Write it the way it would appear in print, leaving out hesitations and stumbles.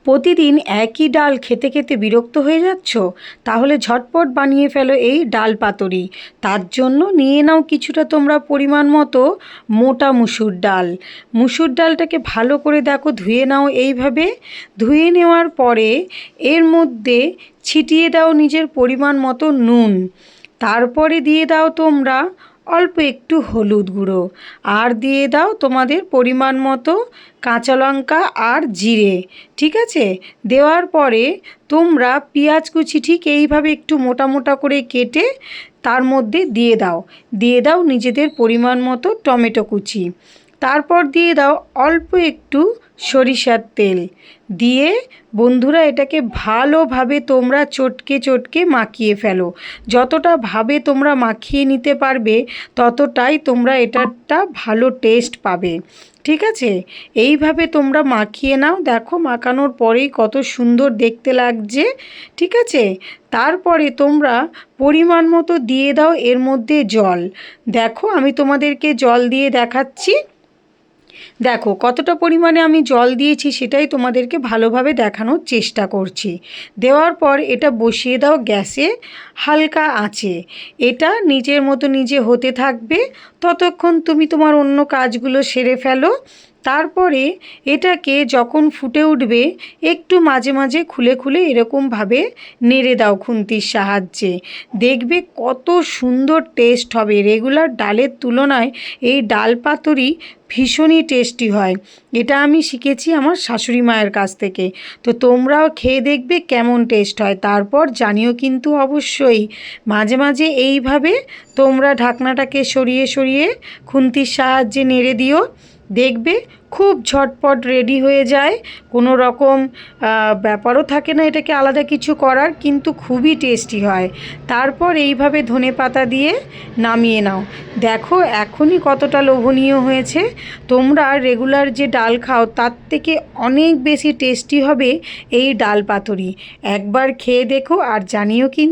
প্রতিদিন একই ডাল খেতে খেতে বিরক্ত হয়ে যাচ্ছ? তাহলে ঝটপট বানিয়ে ফেলো এই ডাল পাতুরি। তার জন্য নিয়ে নাও কিছুটা তোমরা পরিমাণ মতো মোটা মুসুর ডাল। মুসুর ডালটাকে ভালো করে দেখো ধুয়ে নাও এইভাবে। ধুয়ে নেওয়ার পরে এর মধ্যে ছিটিয়ে দাও নিজের পরিমাণ মতো নুন। তারপরে দিয়ে দাও তোমরা অল্প একটু হলুদ গুঁড়ো, আর দিয়ে দাও তোমাদের পরিমাণ মতো কাঁচা লঙ্কা আর জিরে। ঠিক আছে? দেওয়ার পরে তোমরা পেঁয়াজ কুচি ঠিক এইভাবে একটু মোটা মোটা করে কেটে তার মধ্যে দিয়ে দাও নিজেদের পরিমাণ মতো টমেটো কুচি। তারপর দিয়ে দাও অল্প একটু সরিষার তেল দিয়ে বন্ধুরা এটাকে ভালোভাবে তোমরা চটকে চটকে মাখিয়ে ফেলো। যতটা ভাবে তোমরা মাখিয়ে নিতে পারবে ততটাই তোমরা এটারটা ভালো টেস্ট পাবে। ঠিক আছে? এইভাবে তোমরা মাখিয়ে নাও। দেখো মাখানোর পরেই কত সুন্দর দেখতে লাগছে। ঠিক আছে? তারপরে তোমরা পরিমাণ মতো দিয়ে দাও এর মধ্যে জল। দেখো আমি তোমাদেরকে জল দিয়ে দেখাচ্ছি। দেখো কতটা পরিমাণে আমি জল দিয়েছি সেটাই তোমাদেরকে ভালোভাবে দেখানোর চেষ্টা করছি। দেওয়ার পর এটা বসিয়ে দাও গ্যাসে হালকা আঁচে। এটা নিজের মতো নিজে হতে থাকবে, ততক্ষণ তুমি তোমার অন্য কাজগুলো সেরে ফেলো। তারপরে এটাকে যখন ফুটে উঠবে একটু মাঝে মাঝে খুলে খুলে এরকমভাবে নেড়ে দাও খুন্তির সাহায্যে। দেখবে কত সুন্দর টেস্ট হবে। রেগুলার ডালের তুলনায় এই ডাল পাতুরি ভীষণই টেস্টি হয়। এটা আমি শিখেছি আমার শাশুড়ি মায়ের কাছ থেকে। তো তোমরাও খেয়ে দেখবে কেমন টেস্ট হয়, তারপর জানিও কিন্তু অবশ্যই। মাঝে মাঝে এইভাবে তোমরা ঢাকনাটাকে সরিয়ে সরিয়ে খুন্তির সাহায্যে নেড়ে দিও। দেখবে খুব ঝটপট রেডি হয়ে যায়। কোনো রকম ব্যাপারও থাকে না এটাকে আলাদা কিছু করার, কিন্তু খুবই টেস্টি হয়। তারপর এইভাবে ধনেপাতা দিয়ে নামিয়ে নাও। দেখো এখনই কতটা লোভনীয় হয়েছে। তোমরা রেগুলার যে ডাল খাও তার থেকে অনেক বেশি টেস্টি হবে এই ডাল পাতুরি। একবার খেয়ে দেখো আর জানিও কিন্তু।